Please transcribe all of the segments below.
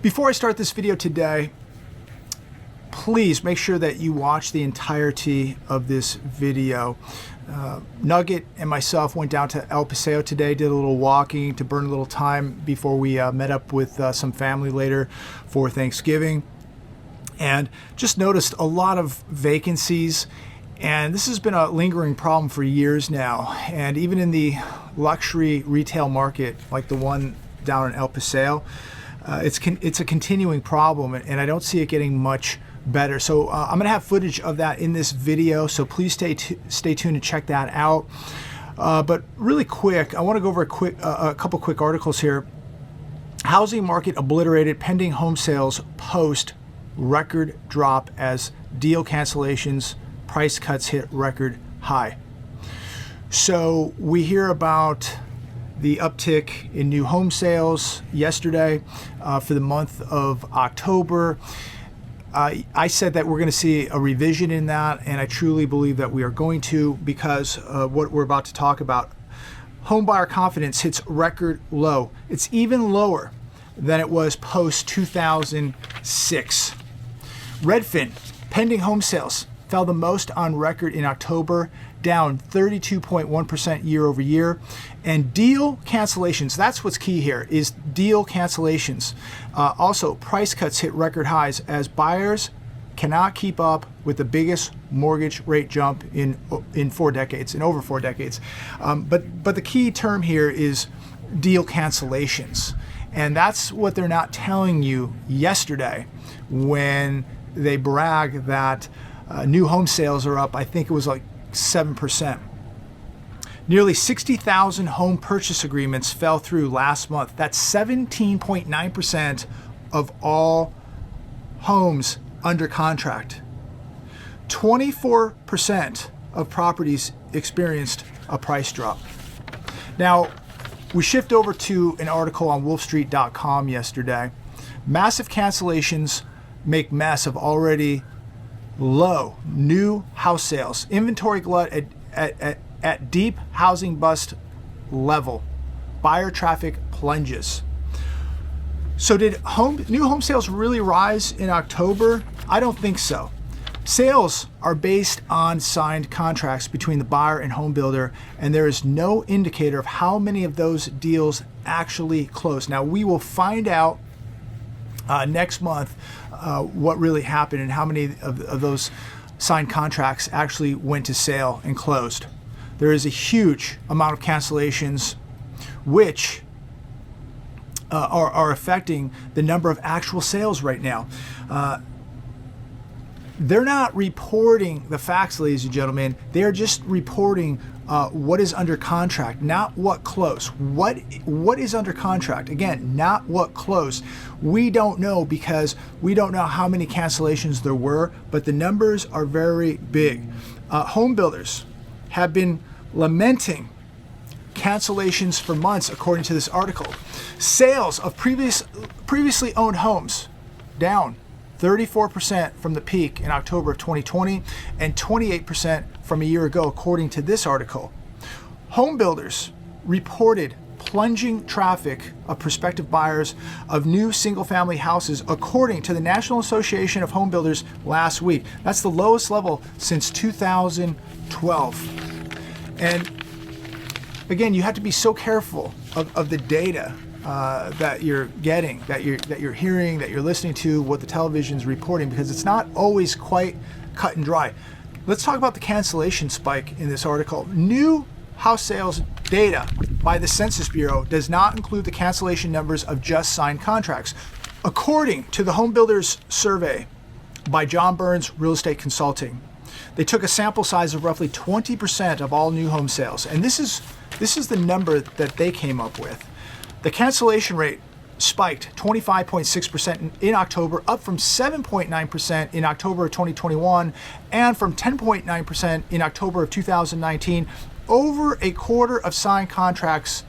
Before I start this video today, please make sure that you watch the entirety of this video. Nugget and myself went down to El Paseo today, did a little walking to burn a little time before we met up with some family later for Thanksgiving, and just noticed a lot of vacancies. And this has been a lingering problem for years now. And even in the luxury retail market, like the one down in El Paseo, it's a continuing problem, and I don't see it getting much better. So I'm going to have footage of that in this video, so please stay tuned and check that out. But really quick, I want to go over a couple quick articles here. Housing market obliterated, pending home sales post record drop as deal cancellations, price cuts hit record high. So we hear about the uptick in new home sales yesterday for the month of October. I said that we're going to see a revision in that, and I truly believe that we are going to, because what we're about to talk about. Home buyer confidence hits record low. It's even lower than it was post 2006. Redfin, pending home sales fell the most on record in October, down 32.1% year over year. And deal cancellations, that's what's key here, is deal cancellations. Also, price cuts hit record highs as buyers cannot keep up with the biggest mortgage rate jump in over 4 decades. But the key term here is deal cancellations. And that's what they're not telling you yesterday when they brag that new home sales are up, I think it was like 7%. Nearly 60,000 home purchase agreements fell through last month. That's 17.9% of all homes under contract. 24% of properties experienced a price drop. Now, we shift over to an article on wolfstreet.com yesterday. Massive cancellations make mess of already low new house sales. Inventory glut at deep housing bust level. Buyer traffic plunges. So did new home sales really rise in October? I don't think so. Sales are based on signed contracts between the buyer and home builder, and there is no indicator of how many of those deals actually close. Now, we will find out next month what really happened and how many of those signed contracts actually went to sale and closed. There is a huge amount of cancellations which are affecting the number of actual sales right now. They're not reporting the facts, ladies and gentlemen. They're just reporting what is under contract, not what closed. What is under contract? Again, not what closed. We don't know, because we don't know how many cancellations there were, but the numbers are very big. Home builders have been lamenting cancellations for months, according to this article. Sales of previously owned homes down 34% from the peak in October of 2020 and 28% from a year ago, according to this article. Home builders reported plunging traffic of prospective buyers of new single-family houses, according to the National Association of Home Builders last week. That's the lowest level since 2012. And again, you have to be so careful of the data that you're getting, that you're hearing, that you're listening to, what the television's reporting, because it's not always quite cut and dry. Let's talk about the cancellation spike in this article. New house sales data by the Census Bureau does not include the cancellation numbers of just signed contracts. According to the Home Builders Survey by John Burns Real Estate Consulting, they took a sample size of roughly 20% of all new home sales, and this is the number that they came up with. The cancellation rate spiked 25.6% in October, up from 7.9% in October of 2021 and from 10.9% in October of 2019. Over a quarter of signed contracts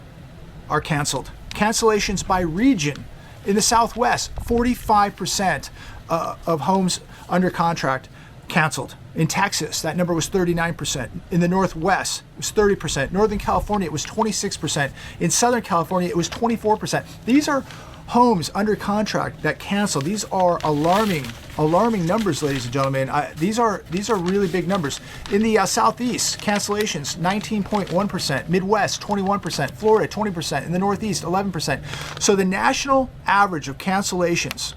are canceled. Cancellations by region. In the Southwest, 45% of homes under contract canceled. In Texas, that number was 39%. In the Northwest, it was 30%. Northern California, it was 26%. In Southern California, it was 24%. These are homes under contract that cancel. These are alarming numbers, ladies and gentlemen. These are really big numbers. In the Southeast, cancellations 19.1%, Midwest 21%, Florida 20%, in the Northeast 11%. So the national average of cancellations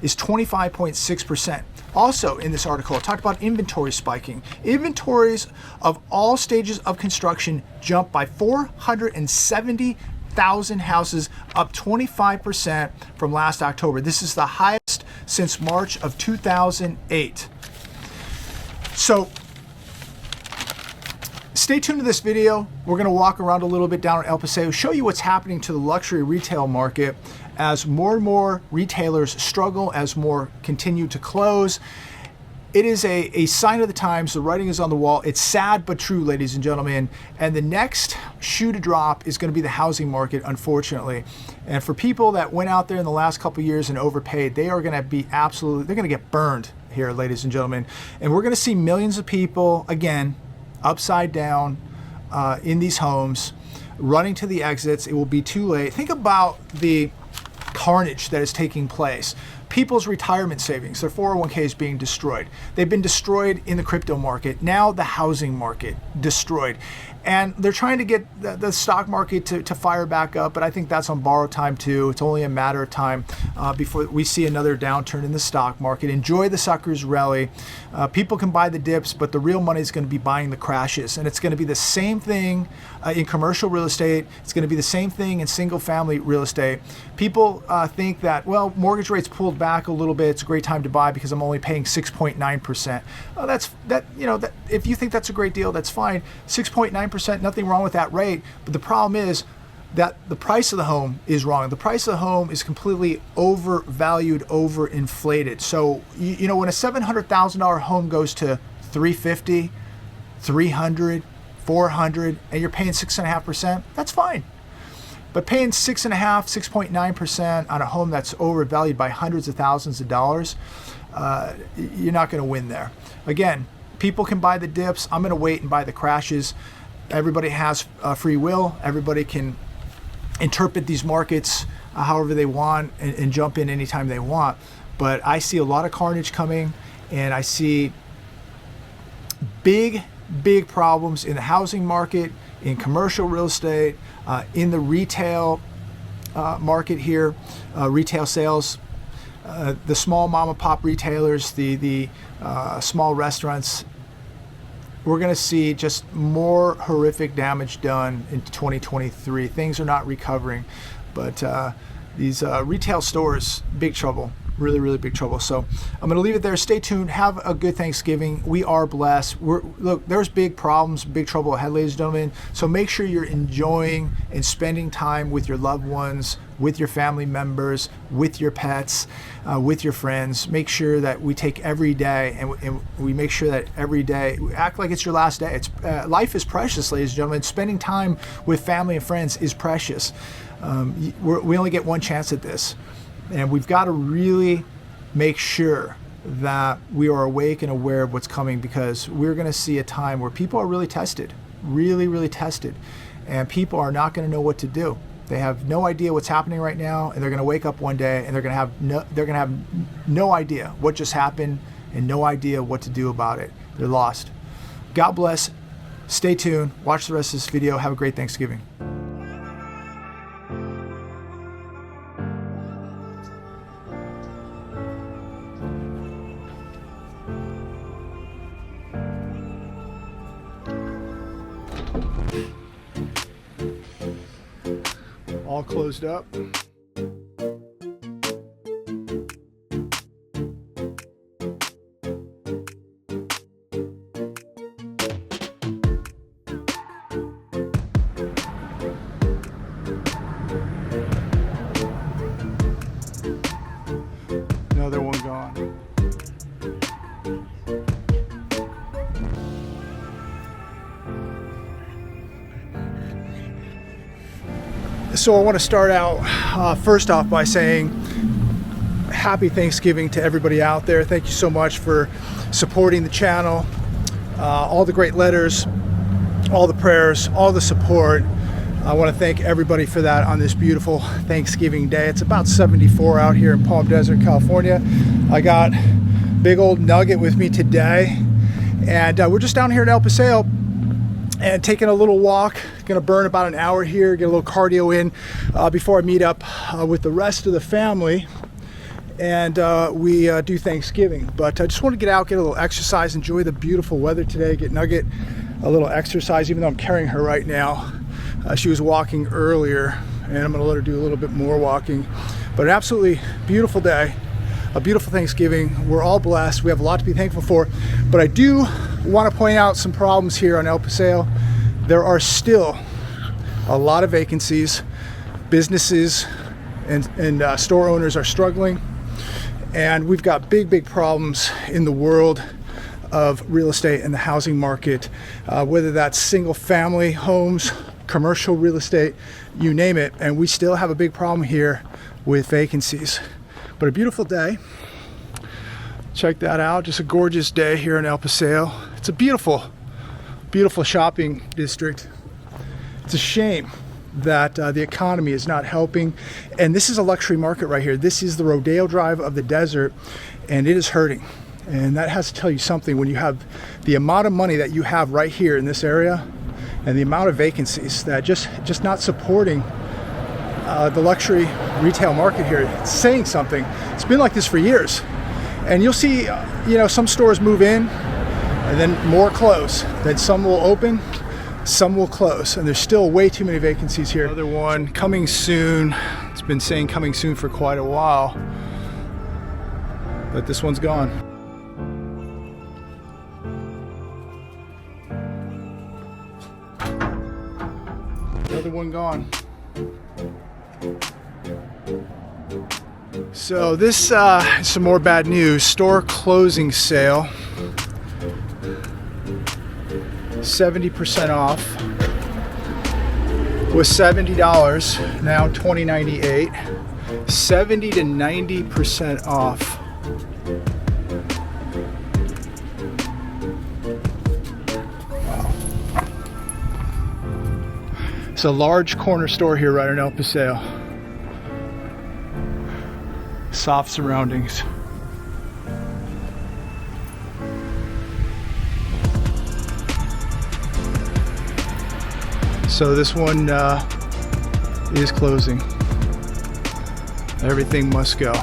is 25.6%. Also in this article, it talked about inventory spiking. Inventories of all stages of construction jumped by 470,000 houses, up 25% from last October. This is the highest since March of 2008. So stay tuned to this video. We're going to walk around a little bit down at El Paseo, show you what's happening to the luxury retail market as more and more retailers struggle, as more continue to close. It is a sign of the times. The writing is on the wall. It's sad but true, ladies and gentlemen. And the next shoe to drop is going to be the housing market, unfortunately. And for people that went out there in the last couple of years and overpaid, they are going to be they're going to get burned here, ladies and gentlemen. And we're going to see millions of people, again, upside down in these homes, running to the exits. It will be too late. Think about the carnage that is taking place. People's retirement savings, their 401ks being destroyed. They've been destroyed in the crypto market. Now the housing market destroyed. And they're trying to get the stock market to fire back up, but I think that's on borrowed time too. It's only a matter of time before we see another downturn in the stock market. Enjoy the suckers rally. People can buy the dips, but the real money is going to be buying the crashes. And it's going to be the same thing in commercial real estate. It's going to be the same thing in single family real estate. People think that, well, mortgage rates pulled back a little bit. It's a great time to buy because I'm only paying 6.9%. If you think that's a great deal, that's fine. 6.9%. Nothing wrong with that rate, but the problem is that the price of the home is wrong. The price of the home is completely overvalued, overinflated. So you know, when a $700,000 home goes to 350, 300, 400, and you're paying 6.5%, that's fine. But paying 6.5, 6.9% on a home that's overvalued by hundreds of thousands of dollars, you're not going to win there. Again, people can buy the dips. I'm going to wait and buy the crashes. Everybody has free will. Everybody can interpret these markets however they want and jump in anytime they want. But I see a lot of carnage coming, and I see big problems in the housing market, in commercial real estate, in the retail market here, retail sales, the small mom and pop retailers, the small restaurants. We're going to see just more horrific damage done in 2023. Things are not recovering, but these retail stores, big trouble, really big trouble. So I'm going to leave it there. Stay tuned. Have a good Thanksgiving. We are blessed. Look, there's big problems, big trouble ahead, ladies and gentlemen. So make sure you're enjoying and spending time with your loved ones, with your family members, with your pets, with your friends. Make sure that we take every day and we make sure that every day, act like it's your last day. Life is precious, ladies and gentlemen. Spending time with family and friends is precious. We only get one chance at this. And we've got to really make sure that we are awake and aware of what's coming, because we're going to see a time where people are really tested, really tested. And people are not going to know what to do. They have no idea what's happening right now, and they're going to wake up one day and they're going to have no idea what just happened and no idea what to do about it. They're lost. God bless. Stay tuned. Watch the rest of this video. Have a great Thanksgiving. All closed up. Another one gone. So I want to start out first off by saying happy Thanksgiving to everybody out there. Thank you so much for supporting the channel, all the great letters, all the prayers, all the support. I want to thank everybody for that on this beautiful Thanksgiving day. It's about 74 out here in Palm Desert, California. I got big old Nugget with me today, and we're just down here in El Paseo and taking a little walk. Gonna burn about an hour here, get a little cardio in before I meet up with the rest of the family, and we do Thanksgiving. But I just want to get out, get a little exercise, enjoy the beautiful weather today, get Nugget a little exercise, even though I'm carrying her right now. She was walking earlier, and I'm gonna let her do a little bit more walking. But an absolutely beautiful day, a beautiful Thanksgiving. We're all blessed. We have a lot to be thankful for. But I do want to point out some problems here on El Paseo. There are still a lot of vacancies. Businesses and store owners are struggling. And we've got big problems in the world of real estate and the housing market, whether that's single family homes, commercial real estate, you name it. And we still have a big problem here with vacancies. But a beautiful day. Check that out. Just a gorgeous day here in El Paseo. It's a beautiful shopping district. It's a shame that the economy is not helping. And this is a luxury market right here. This is the Rodeo Drive of the desert, and it is hurting. And that has to tell you something when you have the amount of money that you have right here in this area and the amount of vacancies that just not supporting the luxury retail market here. It's saying something. It's been like this for years. And you'll see, you know, some stores move in and then more close. Then some will open, some will close. And there's still way too many vacancies here. Another one coming soon. It's been saying coming soon for quite a while. But this one's gone. Another one gone. So this is some more bad news. Store closing sale. 70% off. Was $70, now $20.98. 70 to 90% off. It's a large corner store here right in El Paseo. Soft surroundings. So this one is closing. Everything must go.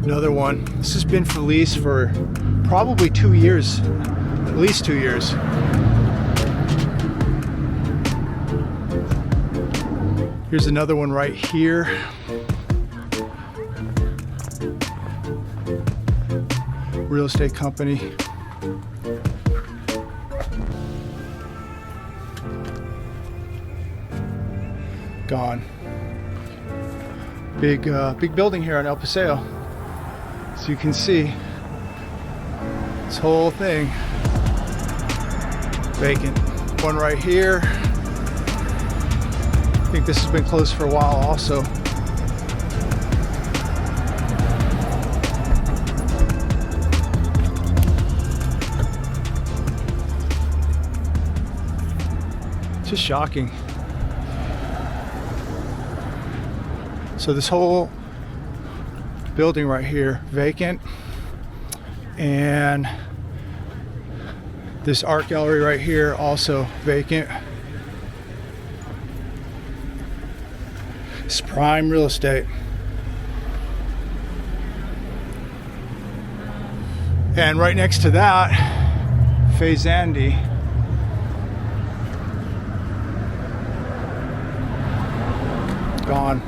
Another one. This has been for lease for probably 2 years, at least 2 years. Here's another one right here. Real estate company. Gone. Big building here on El Paseo. So you can see this whole thing vacant. One right here. I think this has been closed for a while also. Just shocking. So this whole building right here vacant, and this art gallery right here also vacant. It's prime real estate. And right next to that, Fazandi. Gone.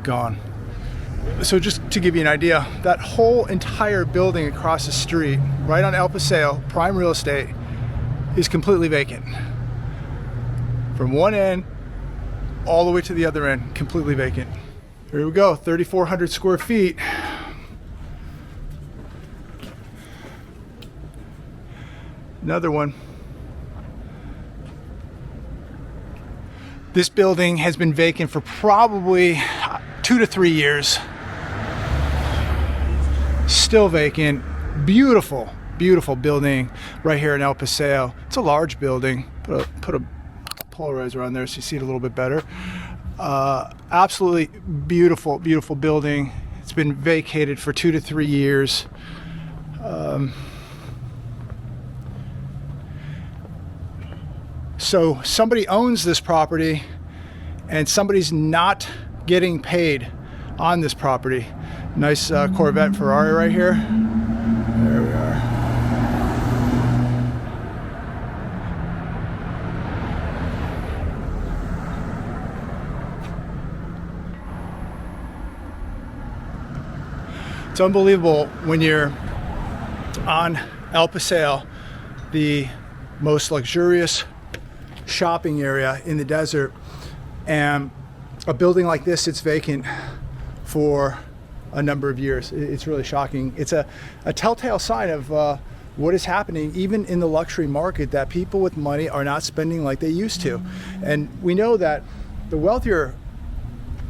Gone. So just to give you an idea, that whole entire building across the street, right on El Paseo, prime real estate, is completely vacant. From one end all the way to the other end, completely vacant. Here we go, 3,400 square feet. Another one. This building has been vacant for probably 2 to 3 years. Still vacant. Beautiful, beautiful building right here in El Paseo. It's a large building. Put a polarizer on there so you see it a little bit better. Absolutely beautiful, beautiful building. It's been vacated for 2 to 3 years. So somebody owns this property and somebody's not getting paid on this property. Nice Corvette Ferrari right here. There we are. It's unbelievable when you're on El Paseo, the most luxurious shopping area in the desert, and a building like this sits vacant for a number of years. It's really shocking. It's a telltale sign of what is happening even in the luxury market, that people with money are not spending like they used to. And we know that the wealthier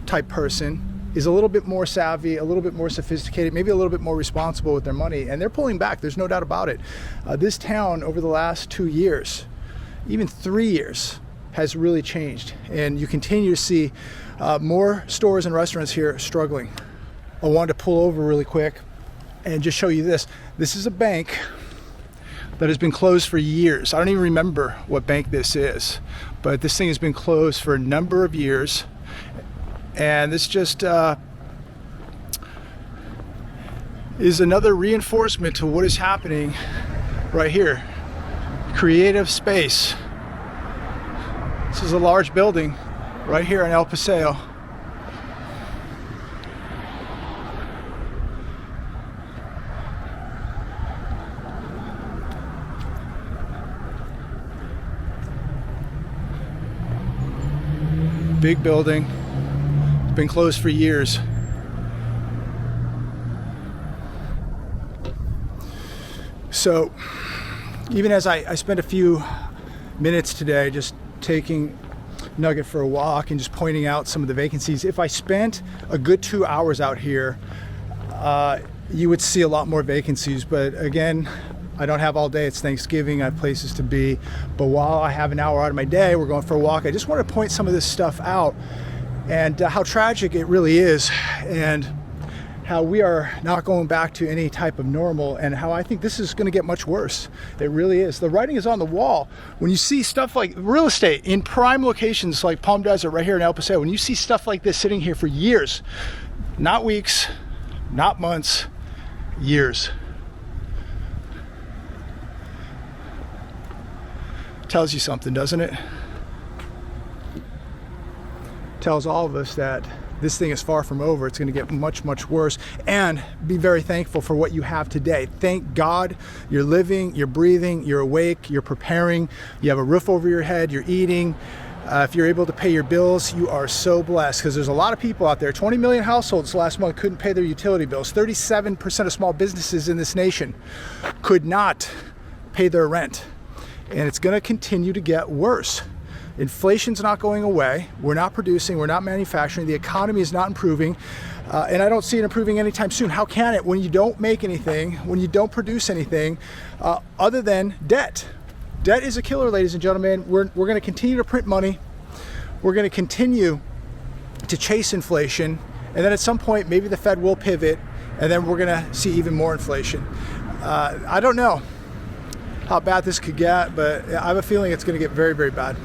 type person is a little bit more savvy, a little bit more sophisticated, maybe a little bit more responsible with their money, and they're pulling back. There's no doubt about it. This town over the last 2 years, even 3 years, has really changed, and you continue to see more stores and restaurants here struggling. I wanted to pull over really quick and just show you this. This is a bank that has been closed for years. I don't even remember what bank this is, but this thing has been closed for a number of years. And this just is another reinforcement to what is happening right here. Creative space. This is a large building right here in El Paseo. Big building. Been closed for years. So even as I spent a few minutes today just taking Nugget for a walk and just pointing out some of the vacancies, if I spent a good 2 hours out here, you would see a lot more vacancies. But again, I don't have all day. It's Thanksgiving. I have places to be. But while I have an hour out of my day, we're going for a walk. I just want to point some of this stuff out, and how tragic it really is, and how we are not going back to any type of normal, and how I think this is going to get much worse. It really is. The writing is on the wall. When you see stuff like real estate in prime locations like Palm Desert right here in El Paseo, when you see stuff like this sitting here for years, not weeks, not months, years, tells you something, doesn't it? Tells all of us that this thing is far from over. It's going to get much, much worse. And be very thankful for what you have today. Thank God you're living, you're breathing, you're awake, you're preparing, you have a roof over your head, you're eating. If you're able to pay your bills, you are so blessed, because there's a lot of people out there. 20 million households last month couldn't pay their utility bills. 37% of small businesses in this nation could not pay their rent. And it's going to continue to get worse. Inflation's not going away. We're not producing, we're not manufacturing, the economy is not improving, and I don't see it improving anytime soon. How can it when you don't make anything, when you don't produce anything other than debt? Debt is a killer, ladies and gentlemen. We're going to continue to print money. We're going to continue to chase inflation, and then at some point maybe the Fed will pivot, and then we're going to see even more inflation. I don't know how bad this could get, but I have a feeling it's going to get very, very bad.